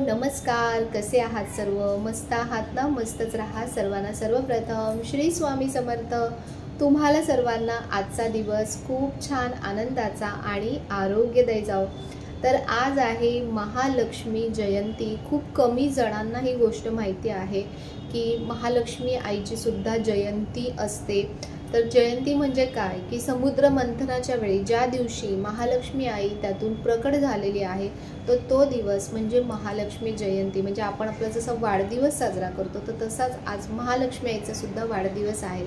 नमस्कार. कसे आहात सर्व? मस्त आहात ना? मस्तच राहा. सर्वांना सर्वप्रथम श्री स्वामी समर्थ. तुम्हाला सर्वांना आजचा दिवस खूप छान आनंदाचा आणि आरोग्यदायी जाओ. तर आज आहे महालक्ष्मी जयंती. खूप कमी जणांना ही गोष्ट माहिती आहे की महालक्ष्मी आईची सुद्धा जयंती असते. तर जयंती म्हणजे काय की समुद्र मंथनाच्या वेळी ज्या दिवशी महालक्ष्मी आई त्यातून प्रकट झालेली आहे तो दिवस म्हणजे महालक्ष्मी जयंती. म्हणजे आपण आपला जसा वाढदिवस साजरा करतो तर तसाच आज महालक्ष्मी आईचा सुद्धा वाढदिवस आहे.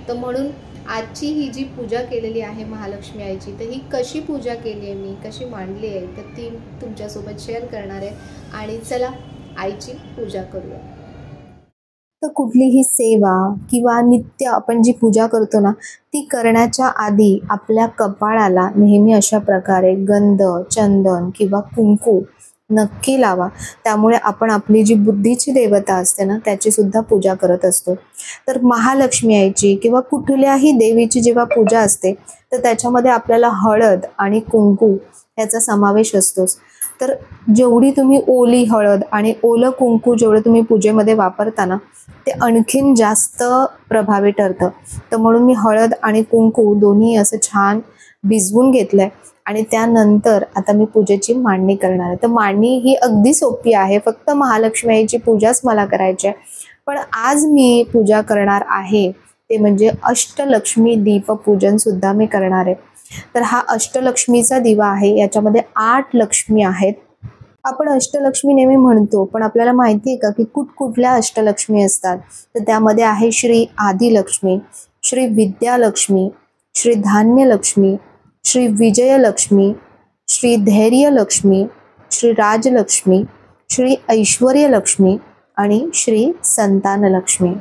तर म्हणून आजची ही जी पूजा केलेली आहे महालक्ष्मी आईची, तर ही कशी पूजा केली आहे, मी कशी मांडली आहे, तर ती तुमच्यासोबत शेअर करणार आहे. आणि चला आईची पूजा करूया. तर कुठलीही सेवा किंवा नित्य आपण जी पूजा करतो ना, ती करण्याच्या आधी आपल्या कपाळाला नेहमी अशा प्रकारे गंध, चंदन किंवा कुंकू नक्की लावा. त्यामुळे आपण आपली जी बुद्धीची देवता असते ना, त्याची सुद्धा पूजा करत असतो. तर महालक्ष्मी आईची किंवा कुठल्याही देवीची जेव्हा पूजा असते तर त्याच्यामध्ये आपल्याला हळद आणि कुंकू याचा समावेश असतोच. तर जेवढी तुम्ही ओली हळद आणि ओलं कुंकू जेवढं तुम्ही पूजेमध्ये वापरता ना, ते आणखीन जास्त प्रभावी ठरतं. तर म्हणून मी हळद आणि कुंकू दोन्ही असं छान भिजवून घेतलंय आणि त्यानंतर आता मी पूजेची मांडणी करणार आहे. तर मांडणी ही अगदी सोपी आहे, फक्त महालक्ष्मी आईची पूजाच मला करायची आहे. पण आज मी पूजा करणार आहे ते म्हणजे अष्टलक्ष्मी दीपपूजन सुद्धा मी करणार आहे. तर हा अष्टलक्ष्मीचा दिवा आहे, याच्यामध्ये 8 लक्ष्मी आहेत. आपण अष्टलक्ष्मी नेहमी म्हणतो, पण आपल्याला माहिती आहे का की कुठल्या अष्टलक्ष्मी असतात? तर त्यामध्ये आहे श्री आदिलक्ष्मी, श्री विद्यालक्ष्मी, श्री धान्यलक्ष्मी, श्री विजयलक्ष्मी, श्री धैर्यलक्ष्मी, श्री राजलक्ष्मी, श्री ऐश्वर्यलक्ष्मी आणि श्री संतानलक्ष्मी.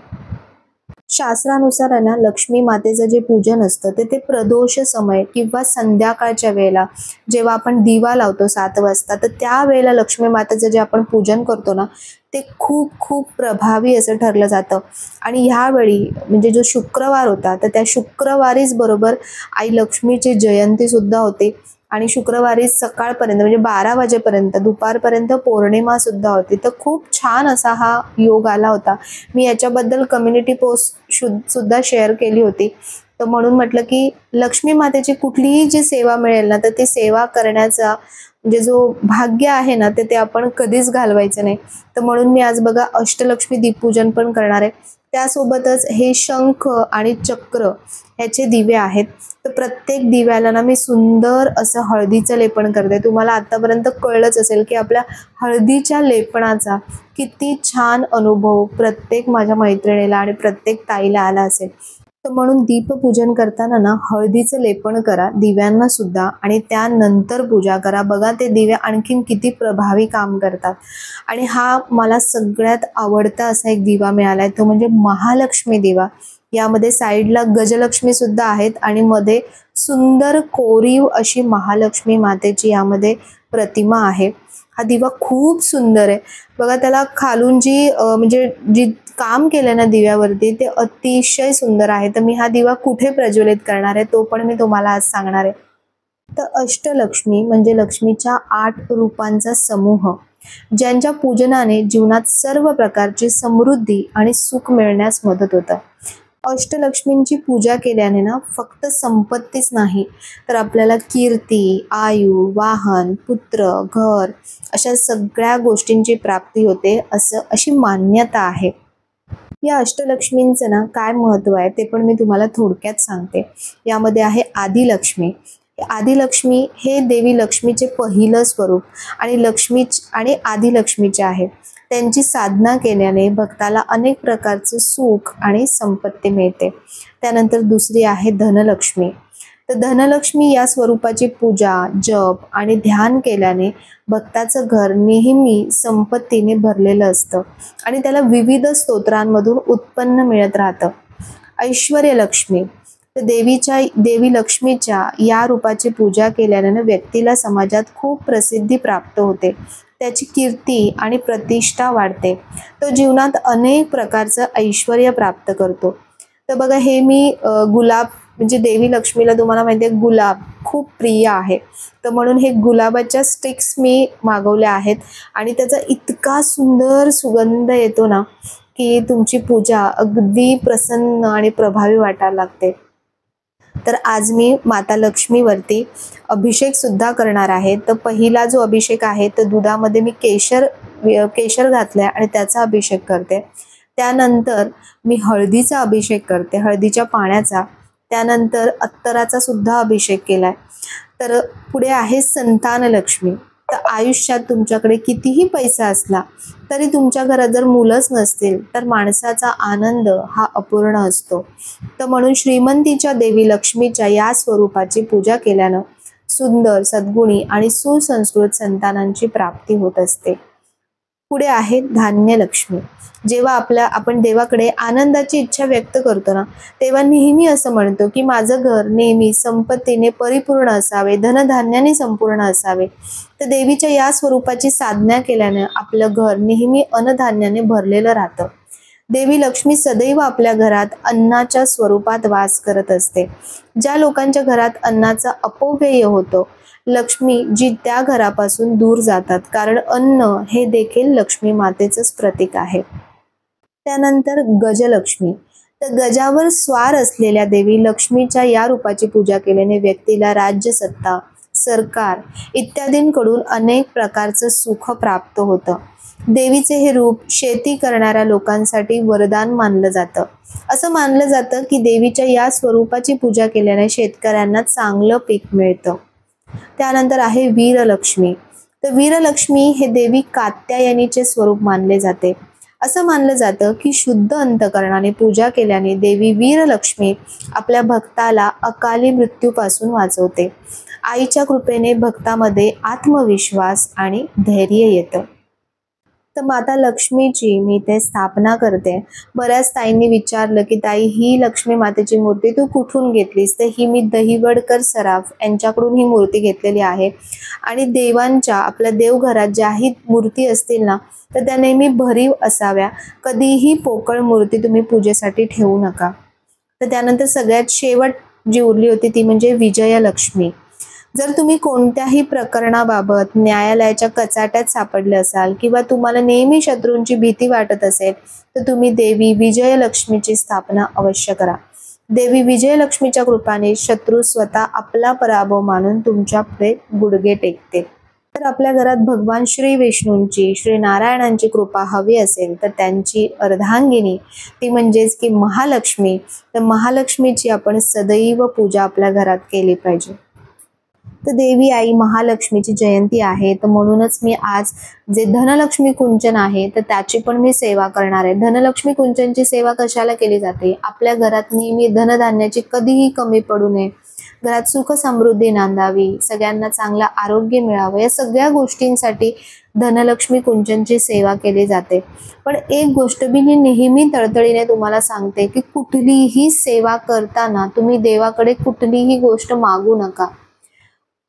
शास्त्रानुसार आहे ना, लक्ष्मी मातेचं जे पूजन असतं ते प्रदोष समय किंवा संध्याकाळच्या वेळेला जेव्हा आपण दिवा लावतो 7 वाजता, तर त्या वेळेला लक्ष्मी मातेचं जे आपण पूजन करतो ना, ते खूप खूप प्रभावी असं ठरलं जातं. आणि ह्यावेळी म्हणजे जो शुक्रवार होता तर त्या शुक्रवारीच बरोबर आई लक्ष्मीची जयंती सुद्धा होते. आणि शुक्रवारी सकाळपर्यंत म्हणजे 12 वाजेपर्यंत दुपारपर्यंत पौर्णिमा सुद्धा होती. तर खूप छान असा हा योग आला होता. मी याच्याबद्दल कम्युनिटी पोस्ट सुद्धा शेअर केली होती. तर म्हणून म्हटलं की लक्ष्मी मातेची कुठलीही जी सेवा मिळेल ना, तर ती सेवा करण्याचा म्हणजे जो भाग्य आहे ना, ते आपण कधीच घालवायचं नाही. तर म्हणून मी आज बघा अष्टलक्ष्मी दीपपूजन पण करणार आहे. त्यासोबतच हे शंख आणि चक्र ह्याचे दिवे आहेत. तर प्रत्येक दिव्याला ना मी सुंदर असं हळदीचं लेपन करते. तुम्हाला आतापर्यंत कळलंच असेल की आपल्या हळदीच्या लेपनाचा किती छान अनुभव प्रत्येक माझ्या मैत्रिणीला आणि प्रत्येक ताईला आला असेल. तर म्हणून दीपपूजन करताना ना हळदीचं लेपन करा दिव्यांना सुद्धा आणि त्यानंतर पूजा करा. बघा ते दिवे आणखीन किती प्रभावी काम करतात. आणि हा मला सगळ्यात आवडता असा एक दिवा मिळाला आहे, तो म्हणजे महालक्ष्मी दिवा. यामध्ये साईडला गजलक्ष्मी सुद्धा आहेत आणि मध्ये सुंदर कोरीव अशी महालक्ष्मी मातेची यामध्ये प्रतिमा आहे. हा दिवा खूप सुंदर आहे. बघा त्याला खालून जी काम केलं ना दिव्यावरती ते अतिशय सुंदर आहे. तर मी हा दिवा कुठे प्रज्वलित करणार आहे तो पण मी तुम्हाला आज सांगणार आहे. तर अष्टलक्ष्मी म्हणजे लक्ष्मीच्या 8 रूपांचा समूह, ज्यांच्या पूजनाने जीवनात सर्व प्रकारची समृद्धी आणि सुख मिळण्यास मदत होतं. अष्टलक्ष्मींची पूजा केल्याने ना फक्त संपत्तीच नाही, तर आपल्याला कीर्ती, आयु, वाहन, पुत्र, घर अशा सगळ्या गोष्टींची प्राप्ती होते अशी मान्यता आहे. या अष्टलक्ष्मींचं ना काय महत्त्व आहे ते पण मी तुम्हाला थोडक्यात सांगते. यामध्ये आहे आदिलक्ष्मी. आदिलक्ष्मी हे देवी लक्ष्मीचे पहिलं स्वरूप आणि आदिलक्ष्मीचे आहे. त्यांची साधना केल्याने भक्ताला अनेक प्रकारचे सुख आणि संपत्ती मिळते. त्यानंतर दुसरी आहे धनलक्ष्मी. तर धनलक्ष्मी या स्वरूपाची पूजा, जप आणि ध्यान केल्याने भक्ताचं घर नेहमी संपत्तीने भरलेलं असतं आणि त्याला विविध स्तोत्रांमधून उत्पन्न मिळत राहतं. ऐश्वर्यलक्ष्मी. तर देवी लक्ष्मीच्या या रूपाची पूजा केल्याने व्यक्तीला समाजात खूप प्रसिद्धी प्राप्त होते. त्याची कीर्ती आणि प्रतिष्ठा वाढते. तो जीवनात अनेक प्रकारचं ऐश्वर्य प्राप्त करतो. तर बघा हे मी गुलाब म्हणजे देवी लक्ष्मीला तुम्हाला माहिती आहे गुलाब खूप प्रिय आहे, तर म्हणून हे गुलाबाच्या स्टिक्स मी मागवल्या आहेत आणि त्याचा इतका सुंदर सुगंध येतो ना की तुमची पूजा अगदी प्रसन्न आणि प्रभावी वाटायला लागते। तर आज मी माता लक्ष्मीवरती अभिषेक सुद्धा करणार आहे। तर पहिला जो अभिषेक आहे तर दुधामध्ये मी केशर घातले आणि त्याचा अभिषेक करते। त्यानंतर मी हळदीचा अभिषेक करते, हळदीच्या पाण्याचा। त्यानंतर अत्तराचा सुद्धा अभिषेक केलाय। तर पुढे आहे संतान लक्ष्मी। तर आयुष्यात तुमच्याकडे कितीही पैसा असला तरी तुमच्या घरात जर मुलंच नसतील तर माणसाचा आनंद हा अपूर्ण असतो। तर म्हणून श्रीमंतीच्या देवी लक्ष्मीच्या या स्वरूपाची पूजा केल्यानं सुंदर, सद्गुणी आणि सुसंस्कृत संतानांची प्राप्ती होत असते। पुढे आहे धान्य लक्ष्मी। जेव्हा आपण देवाकडे आनंदाची इच्छा व्यक्त करतो ना, तेव्हा नेहमी असं म्हणतो की माझं घर नेहमी संपत्तीने परिपूर्ण असावे, धनधान्याने संपूर्ण असावे। तर देवीच्या या स्वरूपाची साधना केल्याने आपलं घर नेहमी अन्नधान्याने भरलेलं राहतं। देवी लक्ष्मी सदैव आपल्या घरात अन्नाच्या स्वरूपात वास करत असते। ज्या लोकांच्या घरात अन्नाचा अपव्यय होतो, लक्ष्मी जी त्या घरापासून दूर जातात, कारण अन्न हे देखील लक्ष्मी मातेचंच प्रतीक आहे। त्यानंतर गजलक्ष्मी। तर गजावर स्वार असलेल्या देवी लक्ष्मीच्या या रूपाची पूजा केल्याने व्यक्तीला राज्यसत्ता, सरकार इत्यादींकडून अनेक प्रकारचं सुख प्राप्त होतं। देवीचे हे रूप शेती करणाऱ्या लोकांसाठी वरदान मानलं जातं। असं मानलं जातं की देवीच्या या स्वरूपाची पूजा केल्याने शेतकऱ्यांना चांगलं पीक मिळतं। त्यानंतर आहे वीरलक्ष्मी। तर वीरलक्ष्मी हे देवी कात्यायनीचे स्वरूप मानले जाते। असं मानलं जातं की शुद्ध अंतकरणाने पूजा केल्याने देवी वीरलक्ष्मी आपल्या भक्ताला अकाली मृत्यूपासून वाचवते। आईच्या कृपेने भक्तामध्ये आत्मविश्वास आणि धैर्य येतं। तर माता लक्ष्मीची मी इथे स्थापना करते। बऱ्याच ताईंनी विचारलं की ताई ही लक्ष्मी मातेची मूर्ती तू कुठून घेतलीस? तर ही मी दहिवडकर सराफ यांच्याकडून ही मूर्ती घेतलेली आहे। आणि देवांच्या आपल्या देवघरात ज्याही मूर्ती असतील ना तर त्या नेहमी भरीव असाव्या, कधीही पोकळ मूर्ती तुम्ही पूजेसाठी ठेवू नका। तर त्यानंतर सगळ्यात शेवट जी उरली होती ती म्हणजे विजयलक्ष्मी। जर तुम्ही कोणत्याही प्रकरणाबाबत न्यायालयाच्या कचाट्यात सापडले असाल किंवा तुम्हाला नेहमी शत्रूंची भीती वाटत असेल तर तुम्ही देवी विजयलक्ष्मीची स्थापना अवश्य करा। देवी विजयलक्ष्मीच्या कृपाने शत्रू स्वतः आपला पराभव मानून तुमच्या पुढे गुडघे टेकतील। तर आपल्या घरात भगवान श्री विष्णूंची, श्री नारायणांची कृपा हवी असेल तर त्यांची अर्धांगिनी ती म्हणजेच की महालक्ष्मी, तर महालक्ष्मीची आपण सदैव पूजा आपल्या घरात केली पाहिजे। तर देवी आई महालक्ष्मीची जयंती आहे, तर म्हणूनच मी आज जे धनलक्ष्मी कुंचन आहे तर त्याची पण मी सेवा करणार आहे। धनलक्ष्मी कुंचनची सेवा कशाला केली जाते? आपल्या घरात नेहमी धनधान्याची कधीही कमी पडू नये, घरात सुख समृद्धी नांदावी, सगळ्यांना चांगलं आरोग्य मिळावं, या सगळ्या गोष्टींसाठी धनलक्ष्मी कुंचनची सेवा केली जाते। पण एक गोष्ट मी नेहमी तळतळीने तुम्हाला सांगते की कुठलीही सेवा करताना तुम्ही देवाकडे कुठलीही गोष्ट मागू नका।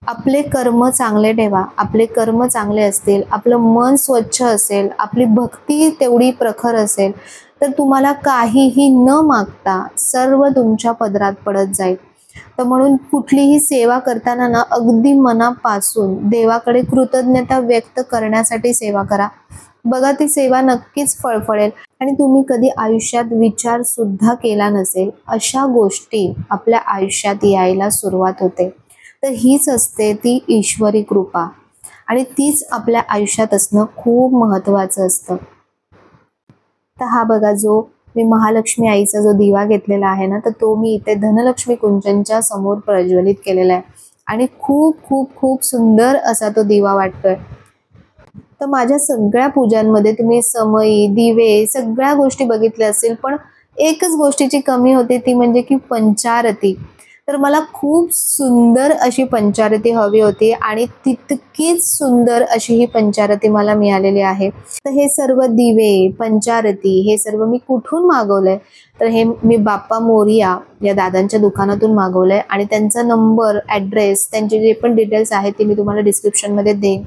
आपले कर्म चांगले ठेवा। आपले कर्म चांगले असतील, आपलं मन स्वच्छ असेल, आपली भक्ती तेवढी प्रखर असेल तर तुम्हाला काहीही न मागता सर्व तुमच्या पदरात पडत जाईल। तर म्हणून कुठलीही सेवा करताना ना अगदी मनापासून देवाकडे कृतज्ञता व्यक्त करण्यासाठी सेवा करा। बघा ती सेवा नक्कीच फळफळेल आणि तुम्ही कधी आयुष्यात विचार सुद्धा केला नसेल अशा गोष्टी आपल्या आयुष्यात यायला सुरुवात होते। तर हीच असते ती ईश्वरी कृपा आणि तीच आपल्या आयुष्यात असणं खूप महत्त्वाचं असतं। तर हा बघा जो मी महालक्ष्मी आईचा जो दिवा घेतलेला आहे ना तर तो मी इथे धनलक्ष्मी कुंचनच्या समोर प्रज्वलित केलेला आहे आणि खूप खूप खूप सुंदर असा तो दिवा वाटतोय। तर माझ्या सगळ्या पूजांमध्ये तुम्ही समई, दिवे सगळ्या गोष्टी बघितल्या असतील, पण एकच गोष्टीची कमी होती ती म्हणजे की पंचारती। तर मला खूप सुंदर अशी पंचारती हवी होती आणि तितकीच सुंदर अशी ही पंचारती मला मिळालेली आहे। तर हे सर्व दिवे, पंचारती हे सर्व मी कुठून मागवलंय? तर हे मी बाप्पा मोरिया या दादांच्या दुकानातून मागवलंय आणि त्यांचा नंबर, ॲड्रेस, त्यांचे जे पण डिटेल्स आहेत ते मी तुम्हाला डिस्क्रिप्शनमध्ये देईन।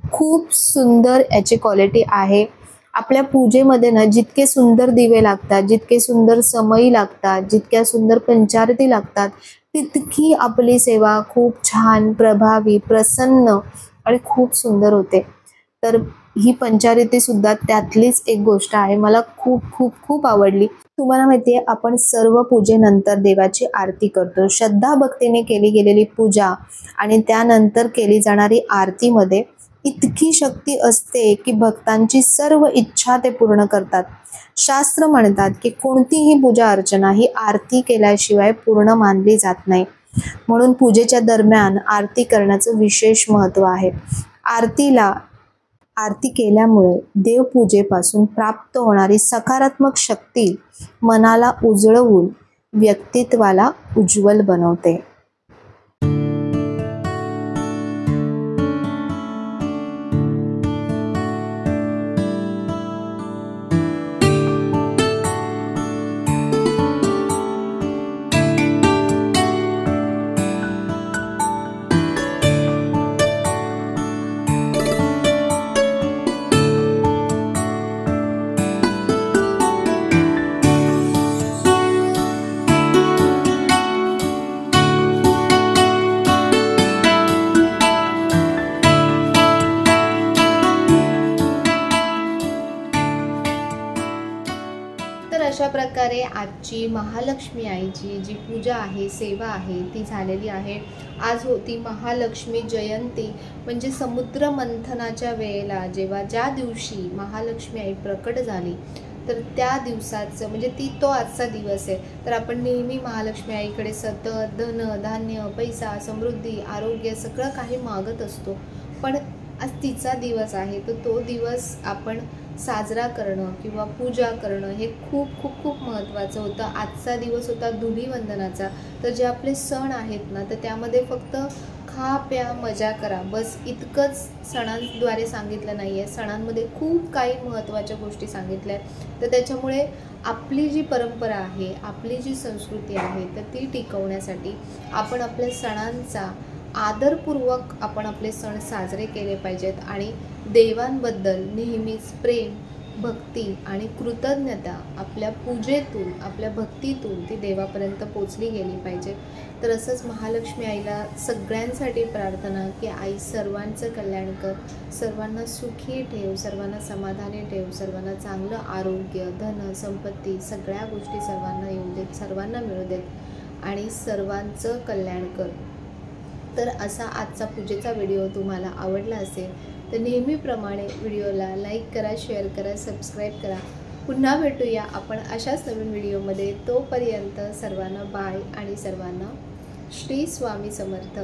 खूप सुंदर याची क्वालिटी आहे आपल्या पूजेमध्ये ना जितके सुंदर दिवे लागतात, जितके सुंदर समई लागतात, जितक्या सुंदर पंचारती लागतात, तितकी आपली सेवा खूप छान, प्रभावी, प्रसन्न आणि खूप सुंदर होते. तर ही पंचारती सुद्धा त्यातलीच एक गोष्ट आहे. मला खूप खूप खूप आवडली. तुम्हाला माहिती आहे, आपण सर्व पूजेनंतर देवाची आरती करतो. श्रद्धा भक्तीने केली गेलेली पूजा आणि त्यानंतर केली जाणारी आरतीमध्ये इतकी शक्ती असते की भक्तांची सर्व इच्छा ते पूर्ण करतात. शास्त्र म्हणतात की कोणतीही पूजा अर्चना ही आरती केल्याशिवाय पूर्ण मानली जात नाही. म्हणून पूजेच्या दरम्यान आरती करण्याचं विशेष महत्त्व आहे. आरती केल्यामुळे देवपूजेपासून प्राप्त होणारी सकारात्मक शक्ती मनाला उजळवून व्यक्तित्वाला उज्ज्वल बनवते. तर अशा प्रकारे आजची महालक्ष्मी आईची जी पूजा आहे, सेवा आहे, ती झालेली आहे. आज होती महालक्ष्मी जयंती, म्हणजे समुद्र मंथनाच्या वेळेला ज्या दिवशी महालक्ष्मी आई प्रकट झाली, तर त्या दिवसाचं म्हणजे तो आजचा दिवस आहे. तर आपण नेहमी महालक्ष्मी आईकडे सतत धन, धान्य, पैसा, समृद्धी, आरोग्य सगळं काही मागत असतो. पण आज तिचा दिवस आहे, तर तो दिवस आपण साजरा करणं किंवा पूजा करणं हे खूप खूप खूप महत्त्वाचं होतं. आजचा दिवस होता धुलीवंदनाचा. तर जे आपले सण आहेत ना, तर त्यामध्ये फक्त खा प्या मजा करा बस इतकंच सणांद्वारे सांगितलं नाही आहे. सणांमध्ये खूप काही महत्त्वाच्या गोष्टी सांगितल्या आहेत. तर त्याच्यामुळे आपली जी परंपरा आहे, आपली जी संस्कृती आहे, तर ती टिकवण्यासाठी आपण आपल्या सणांचा आदरपूर्वक आपण आपले सण साजरे केले पाहिजेत आणि देवांबद्दल नेहमीच प्रेम, भक्ती आणि कृतज्ञता आपल्या पूजेतून, आपल्या भक्तीतून ती देवापर्यंत पोचली गेली पाहिजे. तर असंच महालक्ष्मी आईला सगळ्यांसाठी प्रार्थना की आई सर्वांचं कल्याण कर, सर्वांना सुखी ठेव, सर्वांना समाधानी ठेव, सर्वांना चांगलं आरोग्य, धन, संपत्ती सगळ्या गोष्टी सर्वांना येऊ देत, सर्वांना मिळू देत आणि सर्वांचं कल्याण कर. तर असा आजचा पूजेचा व्हिडिओ तुम्हाला आवडला असेल तर नेहमीप्रमाणे व्हिडिओला लाईक करा, शेअर करा, सबस्क्राईब करा. पुन्हा भेटूया आपण अशाच नवीन व्हिडिओमध्ये. तोपर्यंत सर्वांना बाय आणि सर्वांना श्री स्वामी समर्थ.